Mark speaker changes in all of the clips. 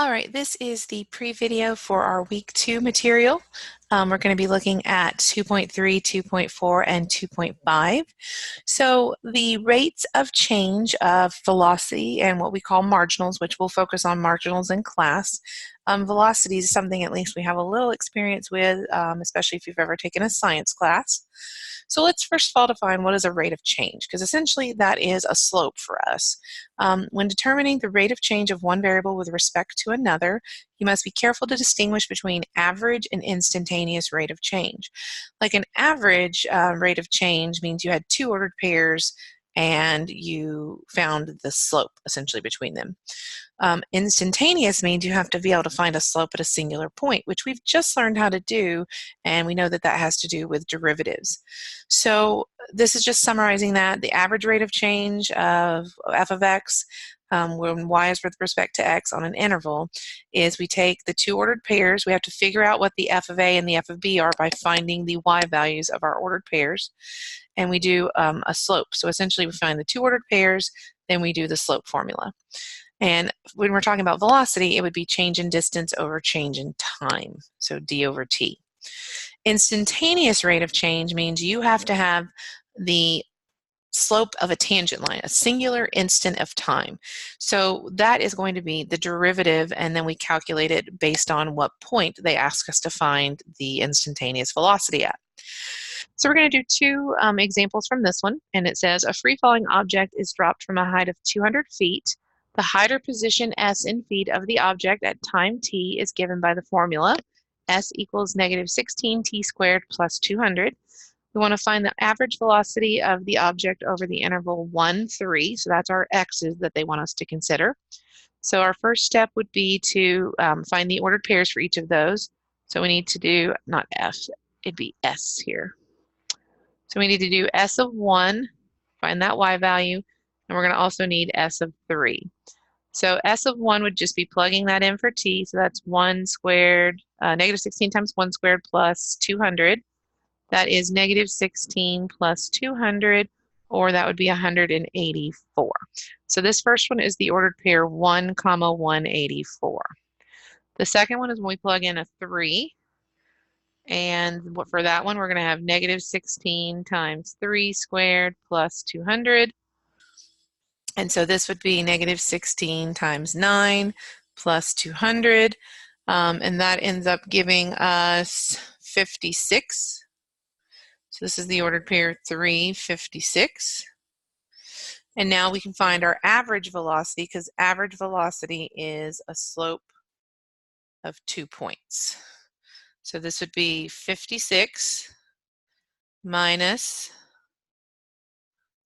Speaker 1: All right, this is the pre-video for our week 2 material. We're going to be looking at 2.3, 2.4, and 2.5. So the rates of change of velocity and what we call marginals, which we'll focus on marginals in class. Velocity is something at least we have a little experience with, especially if you've ever taken a science class. So let's first of all define what is a rate of change, because essentially that is a slope for us. When determining the rate of change of one variable with respect to another, you must be careful to distinguish between average and instantaneous rate of change. Like an average rate of change means you had two ordered pairs and you found the slope essentially between them. Instantaneous means you have to be able to find a slope at a singular point, which we've just learned how to do, and we know that that has to do with derivatives. So this is just summarizing that. The average rate of change of f of x, when y is with respect to x on an interval, is we take the two ordered pairs. We have to figure out what the f of a and the f of b are by finding the y values of our ordered pairs, and we do a slope. So essentially we find the two ordered pairs, then we do the slope formula. And when we're talking about velocity, it would be change in distance over change in time, so d over t. Instantaneous rate of change means you have to have the slope of a tangent line, a singular instant of time. So that is going to be the derivative, and then we calculate it based on what point they ask us to find the instantaneous velocity at. So we're going to do two examples from this one, and it says a free-falling object is dropped from a height of 200 feet. The height or position s in feet of the object at time t is given by the formula s equals negative 16 t squared plus 200. We want to find the average velocity of the object over the interval 1, 3. So that's our x's that they want us to consider. So our first step would be to find the ordered pairs for each of those. So we need to do, not f, it'd be s here. So we need to do s of 1, find that y value, and we're going to also need s of 3. So s of 1 would just be plugging that in for t, so that's 1 squared, negative 16 times 1 squared plus 200. That is negative 16 plus 200, or that would be 184. So this first one is the ordered pair 1, 184. The second one is when we plug in a 3. And for that one, we're going to have negative 16 times 3 squared plus 200. And so this would be negative 16 times 9 plus 200. And that ends up giving us 56. So this is the ordered pair 3, 56. And now we can find our average velocity, because average velocity is a slope of 2 points. So this would be 56 minus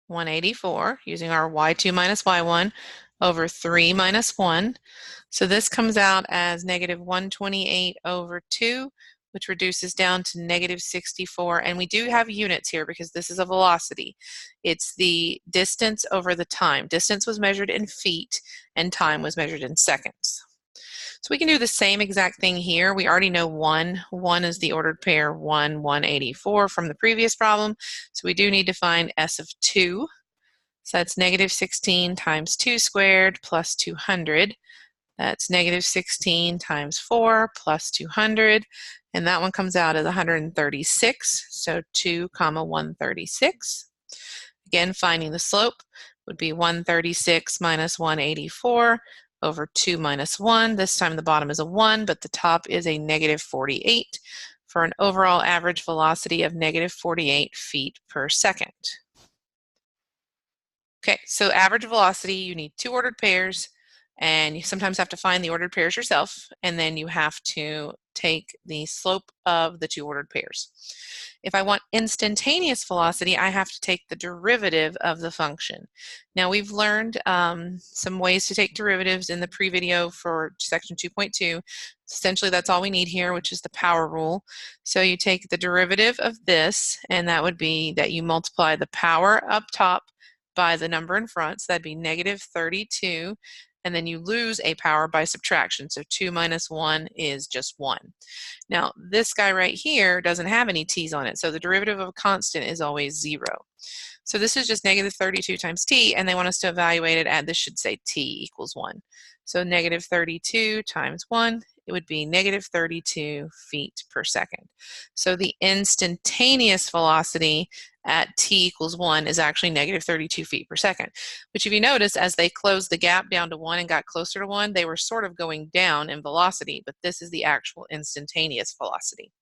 Speaker 1: 184, using our y2 minus y1, over 3 minus 1. So this comes out as negative 128 over 2, which reduces down to negative 64. And we do have units here because this is a velocity. It's the distance over the time. Distance was measured in feet, and time was measured in seconds. So we can do the same exact thing here. We already know 1. 1 is the ordered pair 1, 184 from the previous problem. So we do need to find s of 2. So that's negative 16 times 2 squared plus 200. That's negative 16 times 4 plus 200. And that one comes out as 136. So 2, 136. Again, finding the slope would be 136 minus 184. Over 2 minus 1. This time the bottom is a 1, but the top is a negative 48, for an overall average velocity of negative 48 feet per second. Okay, so average velocity, you need two ordered pairs, and you sometimes have to find the ordered pairs yourself, and then you have to take the slope of the two ordered pairs. If I want instantaneous velocity, I have to take the derivative of the function. Now we've learned some ways to take derivatives in the pre-video for section 2.2. Essentially that's all we need here, which is the power rule. So you take the derivative of this, and that would be that you multiply the power up top by the number in front, so that'd be negative 32, and then you lose a power by subtraction, so 2 minus 1 is just 1. Now this guy right here doesn't have any t's on it, so the derivative of a constant is always 0. So this is just negative 32 times t, and they want us to evaluate it at, this should say t equals 1. So negative 32 times 1, it would be negative 32 feet per second. So the instantaneous velocity at t equals 1 is actually negative 32 feet per second. Which if you notice, as they closed the gap down to 1 and got closer to 1, they were sort of going down in velocity, but this is the actual instantaneous velocity.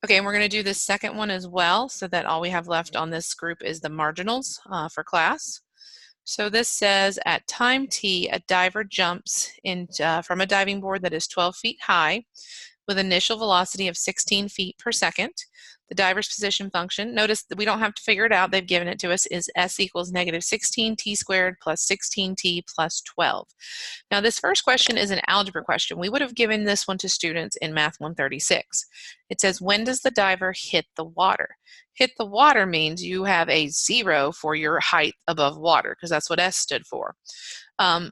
Speaker 1: Okay, and we're going to do this second one as well, so that all we have left on this group is the marginals for class. So this says at time t, a diver jumps from a diving board that is 12 feet high with initial velocity of 16 feet per second. The diver's position function, notice that we don't have to figure it out, they've given it to us, is s equals negative 16t squared plus 16t plus 12. Now this first question is an algebra question. We would have given this one to students in Math 136. It says, when does the diver hit the water? Hit the water means you have a 0 for your height above water, because that's what S stood for.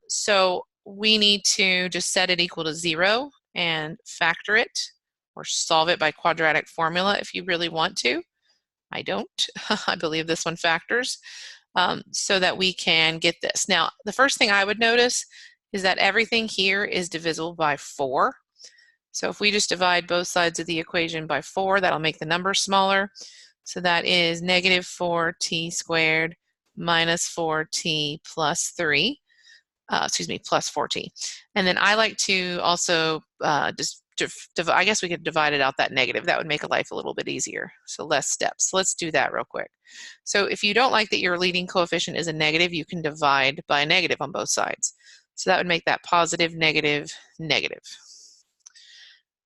Speaker 1: So we need to just set it equal to 0 and factor it, or solve it by quadratic formula if you really want to. I don't. I believe this one factors, so that we can get this. Now, the first thing I would notice is that everything here is divisible by 4. So if we just divide both sides of the equation by 4, that'll make the number smaller. So that is negative 4t squared minus 4t plus 3. Plus 4t. And then I like to also I guess we could divide it out that negative. That would make life a little bit easier. So less steps. Let's do that real quick. So if you don't like that your leading coefficient is a negative, you can divide by a negative on both sides. So that would make that positive, negative, negative.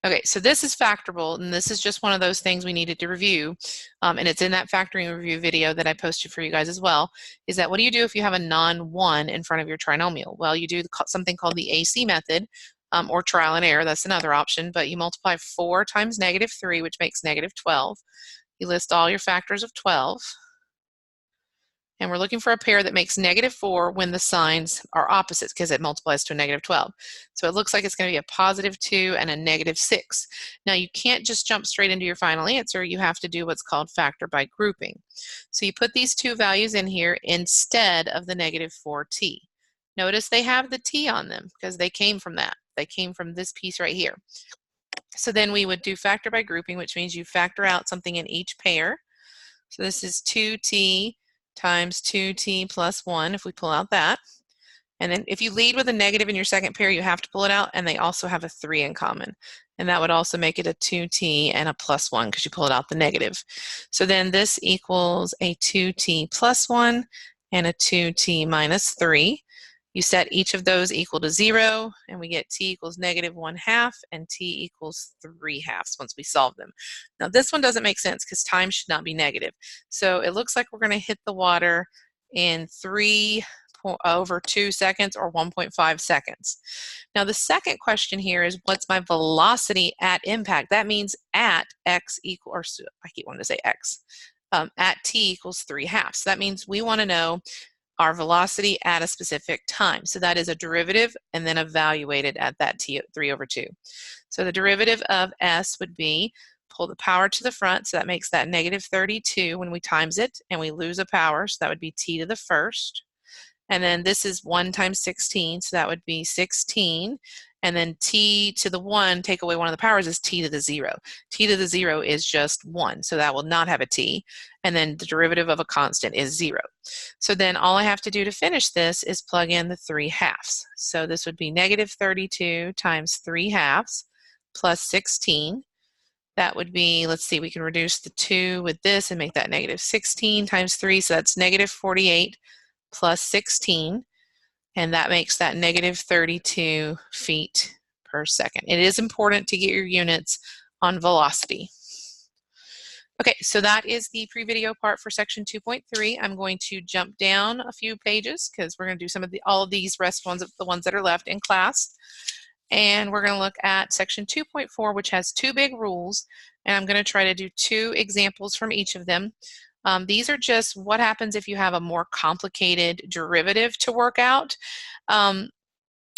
Speaker 1: Okay, so this is factorable, and this is just one of those things we needed to review, and it's in that factoring review video that I posted for you guys as well, is that what do you do if you have a non-1 in front of your trinomial? Well, you do something called the AC method, or trial and error, that's another option, but you multiply 4 times negative 3, which makes negative 12. You list all your factors of 12. And we're looking for a pair that makes negative 4 when the signs are opposites, because it multiplies to a negative 12. So it looks like it's going to be a positive 2 and a negative 6. Now you can't just jump straight into your final answer. You have to do what's called factor by grouping. So you put these two values in here instead of the negative 4t. Notice they have the t on them because they came from that. They came from this piece right here. So then we would do factor by grouping, which means you factor out something in each pair. So this is 2t times 2t plus 1, if we pull out that. And then if you lead with a negative in your second pair, you have to pull it out, and they also have a 3 in common. And that would also make it a 2t and a plus 1 because you pulled out the negative. So then this equals a 2t plus 1 and a 2t minus 3. You set each of those equal to 0, and we get t equals negative 1/2 and t equals 3/2 once we solve them. Now this one doesn't make sense because time should not be negative. So it looks like we're going to hit the water in 3 over 2 seconds or 1.5 seconds. Now the second question here is, what's my velocity at impact? That means at x equal, or I keep wanting to say x, at t equals 3/2. So that means we want to know our velocity at a specific time. So that is a derivative and then evaluated at that t 3 over 2. So the derivative of s would be, pull the power to the front, so that makes that negative 32 when we times it, and we lose a power, so that would be t to the first. And then this is 1 times 16, so that would be 16. And then t to the 1, take away one of the powers, is t to the 0. T to the 0 is just 1, so that will not have a t. And then the derivative of a constant is 0. So then all I have to do to finish this is plug in the 3/2. So this would be negative 32 times 3/2 plus 16. That would be, let's see, we can reduce the 2 with this and make that negative 16 times 3, so that's negative 48 plus 16. And that makes that negative 32 feet per second. It is important to get your units on velocity. Okay, so that is the pre-video part for section 2.3. I'm going to jump down a few pages because we're going to do all of these rest ones, the ones that are left in class. And we're going to look at section 2.4, which has 2 big rules. And I'm going to try to do 2 examples from each of them. These are just what happens if you have a more complicated derivative to work out.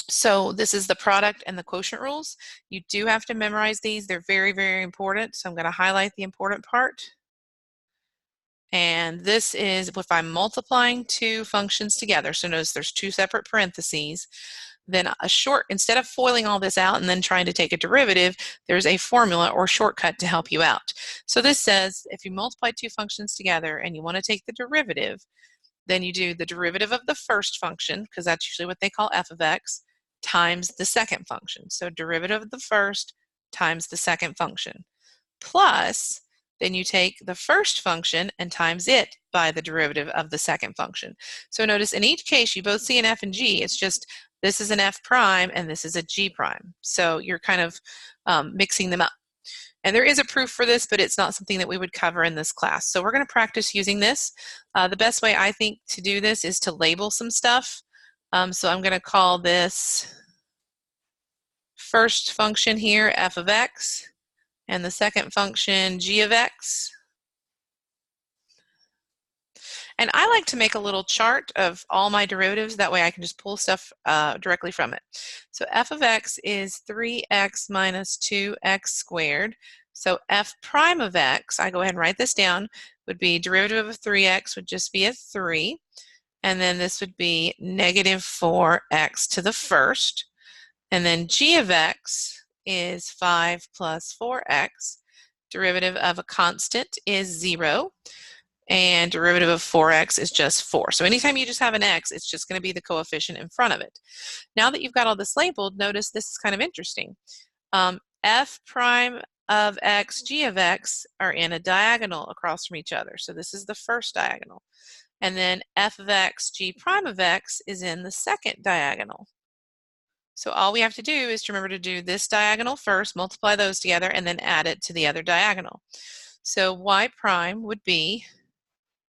Speaker 1: So this is the product and the quotient rules. You do have to memorize these. They're very, very important. So I'm going to highlight the important part. And this is if I'm multiplying 2 functions together. So notice there's 2 separate parentheses. then instead of foiling all this out and then trying to take a derivative, there's a formula or shortcut to help you out. So this says if you multiply two functions together and you want to take the derivative, then you do the derivative of the first function, because that's usually what they call f of x, times the second function. So derivative of the first times the second function. Plus, then you take the first function and times it by the derivative of the second function. So notice in each case you both see an f and g. It's just this is an f prime and this is a g prime. So you're kind of mixing them up. And there is a proof for this, but it's not something that we would cover in this class. So we're going to practice using this. The best way I think to do this is to label some stuff. So I'm going to call this first function here f of x, and the second function g of x. And I like to make a little chart of all my derivatives. That way I can just pull stuff directly from it. So f of x is 3x minus 2x squared. So f prime of x, I go ahead and write this down, would be derivative of 3x would just be a 3. And then this would be negative 4x to the first. And then g of x is 5 plus 4x. Derivative of a constant is 0. And derivative of 4x is just 4. So anytime you just have an x, it's just going to be the coefficient in front of it. Now that you've got all this labeled, notice this is kind of interesting. F prime of x, g of x are in a diagonal across from each other. So this is the first diagonal. And then f of x, g prime of x is in the second diagonal. So all we have to do is to remember to do this diagonal first, multiply those together, and then add it to the other diagonal. So y prime would be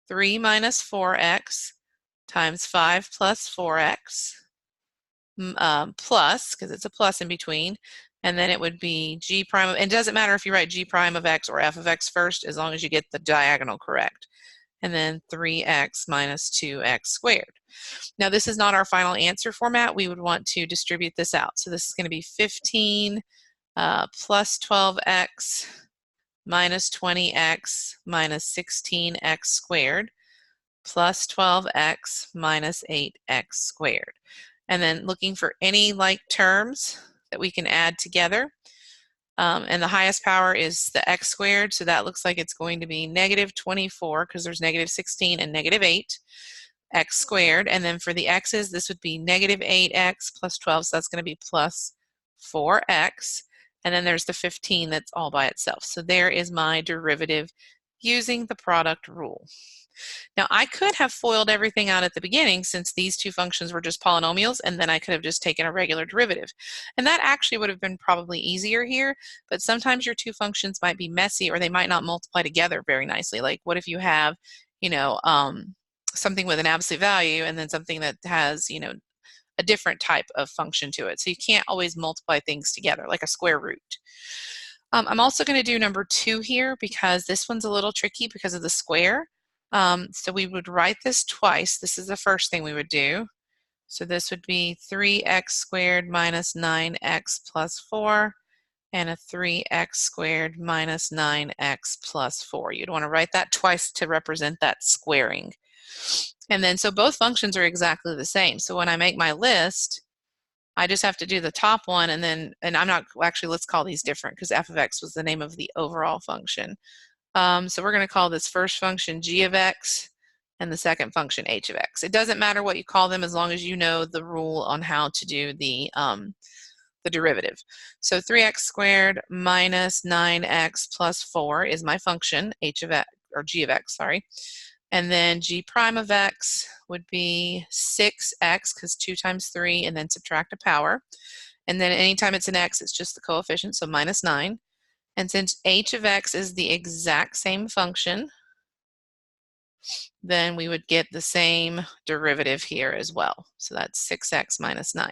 Speaker 1: 3 minus 4x times 5 plus 4x plus, because it's a plus in between, and then it would be g prime of, and it doesn't matter if you write g prime of x or f of x first, as long as you get the diagonal correct. And then 3x minus 2x squared. Now this is not our final answer format. We would want to distribute this out. So this is going to be 15 plus 12x minus 20x minus 16x squared plus 12x minus 8x squared. And then looking for any like terms that we can add together. And the highest power is the x squared, so that looks like it's going to be negative 24 because there's negative 16 and negative 8 x squared. And then for the x's, this would be negative 8x plus 12, so that's going to be plus 4x. And then there's the 15 that's all by itself. So there is my derivative using the product rule. Now I could have FOILed everything out at the beginning since these two functions were just polynomials, and then I could have just taken a regular derivative. And that actually would have been probably easier here, but sometimes your two functions might be messy or they might not multiply together very nicely. Like what if you have, something with an absolute value and then something that has, a different type of function to it. So you can't always multiply things together like a square root. I'm also going to do number 2 here because this one's a little tricky because of the square. So we would write this twice. This is the first thing we would do. So this would be 3x squared minus 9x plus 4 and a 3x squared minus 9x plus 4. You'd want to write that twice to represent that squaring. And then so both functions are exactly the same. So when I make my list, I just have to do the top one and I'm not, actually let's call these different because f of x was the name of the overall function. So we're going to call this first function g of x and the second function h of x. It doesn't matter what you call them as long as you know the rule on how to do the derivative. So 3x squared minus 9x plus 4 is my function h of x, or g of x, sorry. And then g prime of x would be 6x because 2 times 3 and then subtract a power. And then anytime it's an x, it's just the coefficient, so minus 9. And since h of x is the exact same function, then we would get the same derivative here as well. So that's 6x minus 9.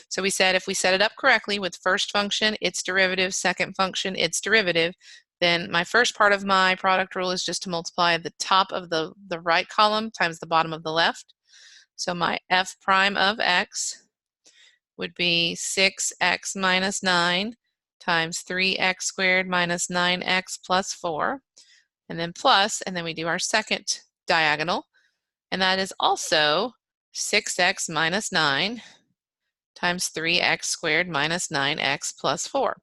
Speaker 1: So we said if we set it up correctly with first function, its derivative, second function, its derivative, then my first part of my product rule is just to multiply the top of the right column times the bottom of the left. So my f prime of x would be 6x minus 9 times 3x squared minus 9x plus 4, and then plus, and then we do our second diagonal, and that is also 6x minus 9 times 3x squared minus 9x plus 4.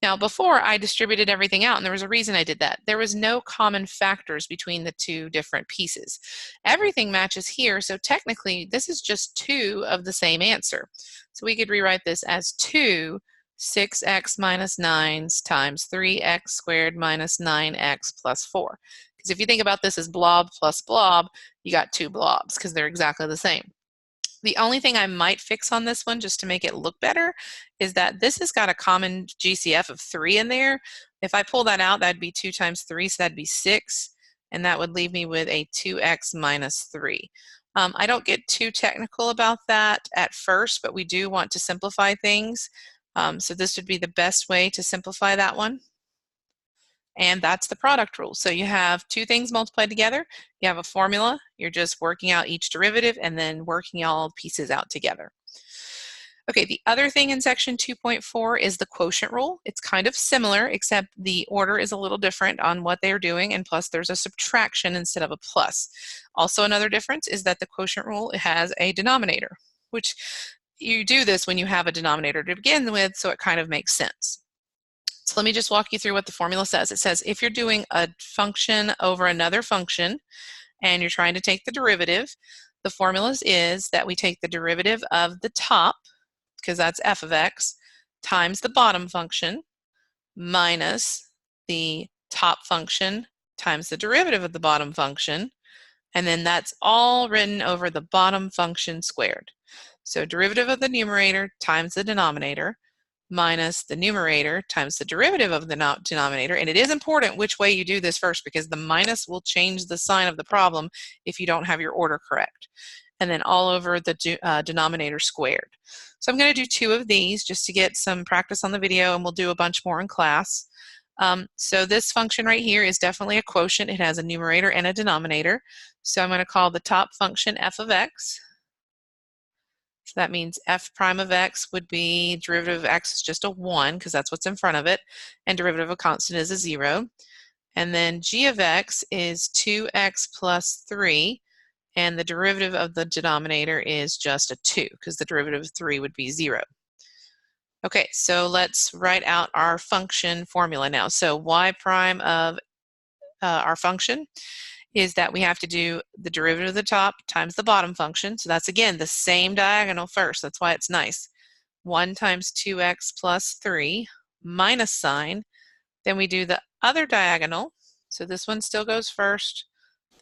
Speaker 1: Now, before I distributed everything out, and there was a reason I did that. There was no common factors between the two different pieces. Everything matches here, so technically this is just 2 of the same answer. So we could rewrite this as 2 6x minus 9s times 3x squared minus 9x plus 4. Because if you think about this as blob plus blob, you got 2 blobs because they're exactly the same. The only thing I might fix on this one, just to make it look better, is that this has got a common GCF of 3 in there. If I pull that out, that'd be 2 times 3, so that'd be 6, and that would leave me with a 2x minus 3. I don't get too technical about that at first, but we do want to simplify things. So this would be the best way to simplify that one. And that's the product rule. So you have two things multiplied together, you have a formula, you're just working out each derivative and then working all pieces out together. Okay, the other thing in section 2.4 is the quotient rule. It's kind of similar, except the order is a little different on what they're doing, and plus there's a subtraction instead of a plus. Also, another difference is that the quotient rule has a denominator, which you do this when you have a denominator to begin with, so it kind of makes sense. So let me just walk you through what the formula says. It says if you're doing a function over another function and you're trying to take the derivative, the formula is that we take the derivative of the top, because that's f of x, times the bottom function minus the top function times the derivative of the bottom function, and then that's all written over the bottom function squared. So derivative of the numerator times the denominator minus the numerator times the derivative of the denominator. And it is important which way you do this first, because the minus will change the sign of the problem if you don't have your order correct. And then all over the denominator squared. So I'm going to do 2 of these just to get some practice on the video, and we'll do a bunch more in class. So this function right here is definitely a quotient. It has a numerator and a denominator. So I'm going to call the top function f of x. So that means f prime of x would be derivative of x is just a 1, because that's what's in front of it, and derivative of a constant is a 0. And then g of x is 2x plus 3, and the derivative of the denominator is just a 2, because the derivative of 3 would be 0. Okay, so let's write out our function formula now. So y prime of our function is that we have to do the derivative of the top times the bottom function. So that's, again, the same diagonal first. That's why it's nice. 1 times 2x plus 3 minus sign. Then we do the other diagonal. So this one still goes first.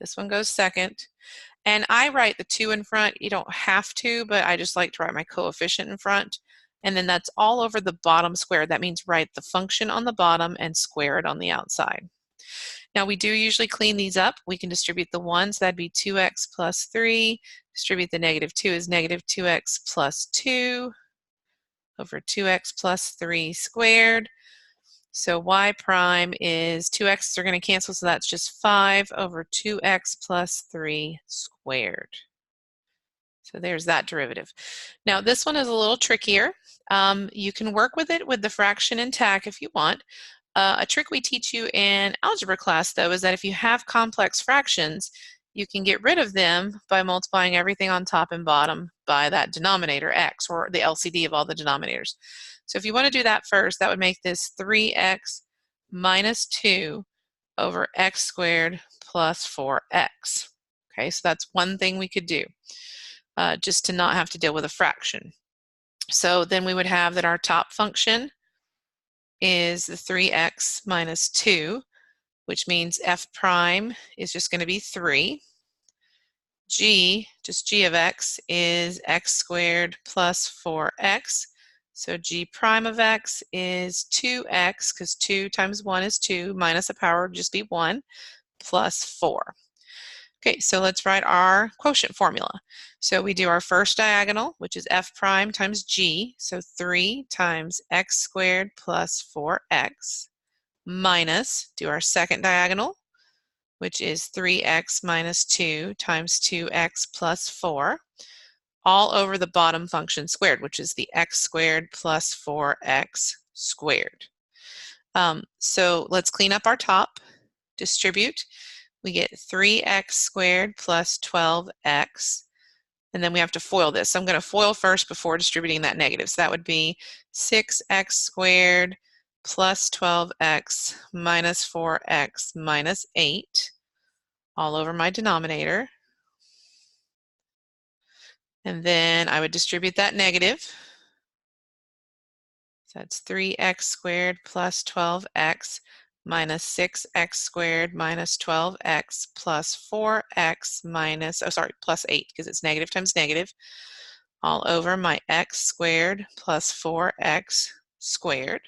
Speaker 1: This one goes second. And I write the 2 in front. You don't have to, but I just like to write my coefficient in front. And then that's all over the bottom square. That means write the function on the bottom and square it on the outside. Now we do usually clean these up. We can distribute the 1, so that'd be 2x plus 3. Distribute the negative 2 is negative 2x plus 2 over 2x plus 3 squared. So y prime is 2x's are going to cancel, so that's just 5 over 2x plus 3 squared. So there's that derivative. Now this one is a little trickier. You can work with it with the fraction intact if you want. A trick we teach you in algebra class, though, is that if you have complex fractions, you can get rid of them by multiplying everything on top and bottom by that denominator x, or the LCD of all the denominators. So if you want to do that first, that would make this 3x minus 2 over x squared plus 4x. Okay, so that's one thing we could do, just to not have to deal with a fraction. So then we would have that our top function is the 3x minus 2, which means f prime is just going to be 3. G, just g of x, is x squared plus 4x. So g prime of x is 2x, because 2 times 1 is 2, minus a power would just be 1, plus 4. Okay, so let's write our quotient formula. So we do our first diagonal, which is f prime times g, so 3 times x squared plus 4x, minus, do our second diagonal, which is 3x minus 2 times 2x plus 4, all over the bottom function squared, which is the x squared plus 4x squared. So let's clean up our top, distribute. We get 3x squared plus 12x And then we have to FOIL this. So I'm going to FOIL first before distributing that negative. So that would be 6x squared plus 12x minus 4x minus 8 all over my denominator. And then I would distribute that negative. So that's 3x squared plus 12x minus 6x squared minus 12x plus 4x minus, plus 8 because it's negative times negative, all over my x squared plus 4x squared.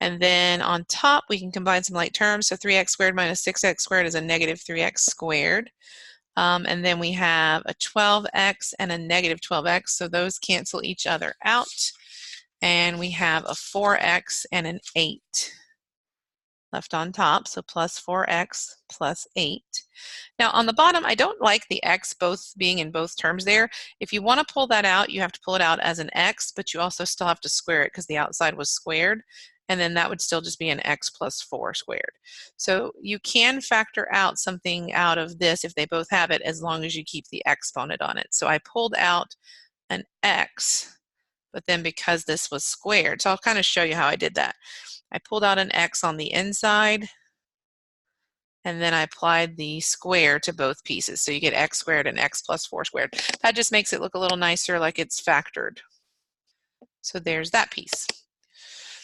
Speaker 1: And then on top, we can combine some like terms. So 3x squared minus 6x squared is a negative 3x squared. And then we have a 12x and a negative 12x, so those cancel each other out. And we have a 4x and an 8 left on top, so plus 4x plus 8. Now on the bottom, I don't like the x both being in both terms there. If you want to pull that out, you have to pull it out as an x, but you also still have to square it because the outside was squared, and then that would still just be an x plus 4 squared. So you can factor out something out of this if they both have it, as long as you keep the exponent on it. So I pulled out an x, but then because this was squared, so I'll kind of show you how I did that. I pulled out an x on the inside, and then I applied the square to both pieces. So you get x squared and x plus 4 squared. That just makes it look a little nicer, like it's factored. So there's that piece.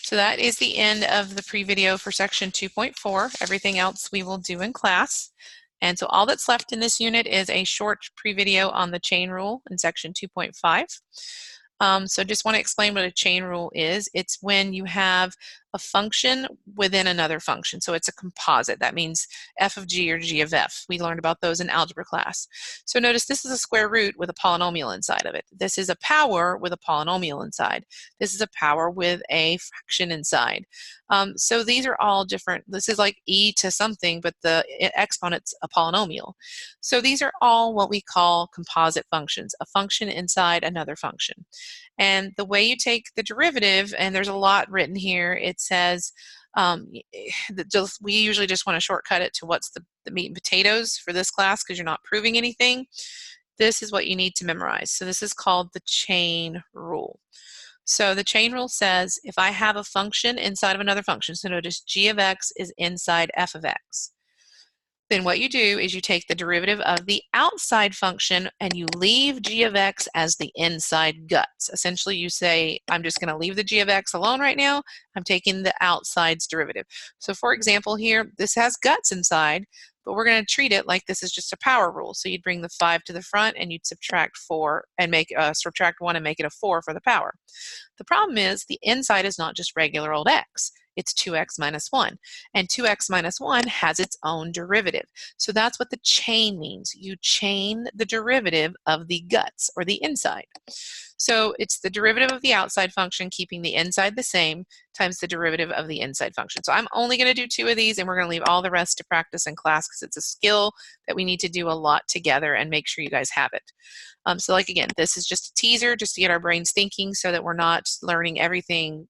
Speaker 1: So that is the end of the pre-video for section 2.4. Everything else we will do in class. And so all that's left in this unit is a short pre-video on the chain rule in section 2.5. So just want to explain what a chain rule is. It's when you have a function within another function. So it's a composite. That means f of g or g of f. We learned about those in algebra class. So notice this is a square root with a polynomial inside of it. This is a power with a polynomial inside. This is a power with a fraction inside. So these are all different. This is like e to something, but the exponent's a polynomial. So these are all what we call composite functions, a function inside another function. And the way you take the derivative, and there's a lot written here, it says, we usually just want to shortcut it to what's the meat and potatoes for this class because you're not proving anything. This is what you need to memorize. So this is called the chain rule. So the chain rule says if I have a function inside of another function, so notice g of x is inside f of x, then what you do is you take the derivative of the outside function and you leave g of x as the inside guts. Essentially, you say, I'm just going to leave the g of x alone right now. I'm taking the outside's derivative. So for example here, this has guts inside, but we're going to treat it like this is just a power rule. So you'd bring the 5 to the front and you'd subtract 4 and subtract 1 and make it a 4 for the power. The problem is the inside is not just regular old x. It's 2x minus 1. And 2x minus 1 has its own derivative. So that's what the chain means. You chain the derivative of the guts, or the inside. So it's the derivative of the outside function, keeping the inside the same, times the derivative of the inside function. So I'm only going to do 2 of these, and we're going to leave all the rest to practice in class because it's a skill that we need to do a lot together and make sure you guys have it. So like again, this is just a teaser just to get our brains thinking so that we're not learning everything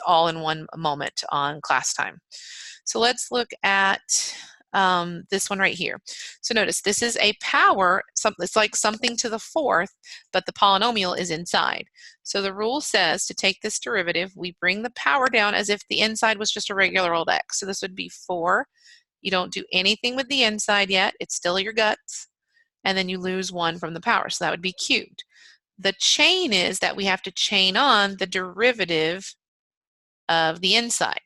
Speaker 1: all in one moment on class time. So let's look at this one right here. So notice this is a power, it's like something to the 4th, but the polynomial is inside. So the rule says to take this derivative, we bring the power down as if the inside was just a regular old x. So this would be 4. You don't do anything with the inside yet. It's still your guts. And then you lose 1 from the power. So that would be cubed. The chain is that we have to chain on the derivative of the inside.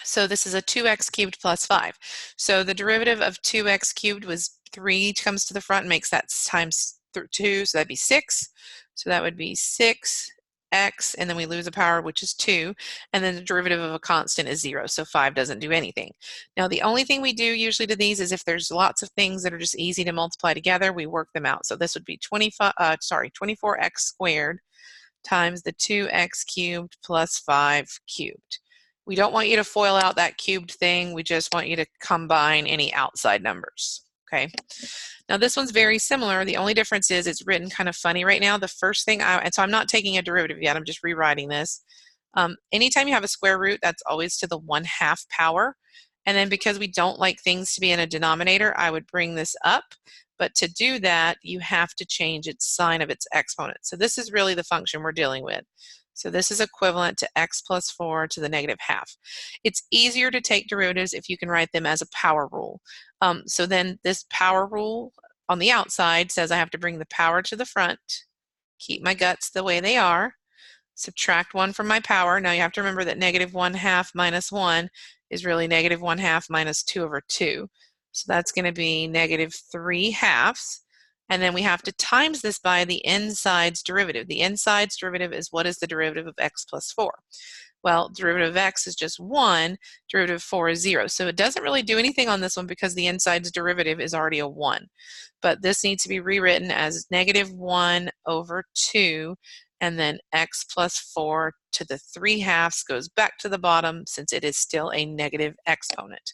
Speaker 1: So this is a 2x cubed plus 5. So the derivative of 2x cubed was 3 comes to the front and makes that times 2, so that'd be 6. So that would be 6x, and then we lose a power, which is 2, and then the derivative of a constant is 0, so 5 doesn't do anything. Now the only thing we do usually to these is if there's lots of things that are just easy to multiply together, we work them out. So this would be 24x squared times the 2x cubed plus 5 cubed. We don't want you to FOIL out that cubed thing. We just want you to combine any outside numbers, okay? Now this one's very similar. The only difference is it's written kind of funny right now. The first thing, and so I'm not taking a derivative yet, I'm just rewriting this. Anytime you have a square root, that's always to the 1/2 power. And then because we don't like things to be in a denominator, I would bring this up. But to do that, you have to change its sign of its exponent. So this is really the function we're dealing with. So this is equivalent to x plus 4 to the negative half. It's easier to take derivatives if you can write them as a power rule. So then this power rule on the outside says I have to bring the power to the front, keep my guts the way they are, subtract 1 from my power. Now you have to remember that negative 1/2 minus 1 is really negative 1/2 minus 2 over 2. So that's going to be negative 3/2. And then we have to times this by the inside's derivative. The inside's derivative is what is the derivative of x plus 4? Well, derivative of x is just 1, derivative of 4 is 0. So it doesn't really do anything on this one because the inside's derivative is already a 1. But this needs to be rewritten as negative 1 over 2, and then x plus 4 to the 3/2 goes back to the bottom since it is still a negative exponent.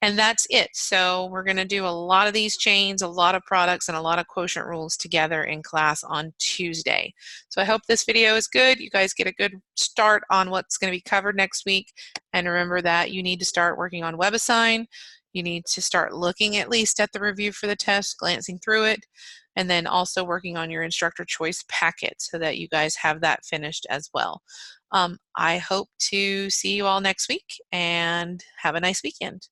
Speaker 1: And that's it. So we're going to do a lot of these chains, a lot of products, and a lot of quotient rules together in class on Tuesday. So I hope this video is good. You guys get a good start on what's going to be covered next week. And remember that you need to start working on WebAssign. You need to start looking at least at the review for the test, glancing through it, and then also working on your instructor choice packet so that you guys have that finished as well. I hope to see you all next week and have a nice weekend.